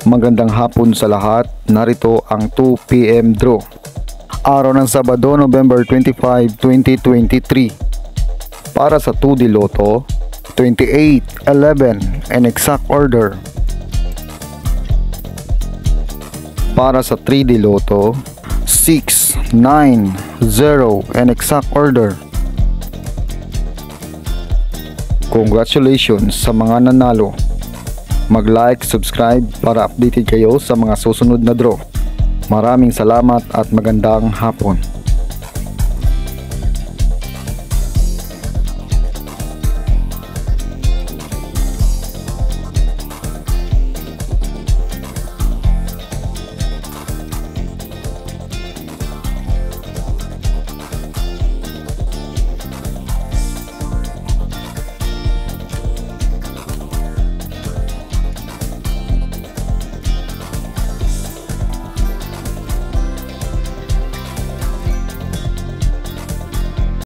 Magandang hapon sa lahat. Narito ang 2 PM draw. Araw ng Sabado, November 25, 2023. Para sa 2D Lotto, 28, 11 and exact order. Para sa 3D Lotto, 6, 9, 0 and exact order. Congratulations sa mga nanalo. Mag-like, subscribe para updated kayo sa mga susunod na draw. Maraming salamat at magandang hapon.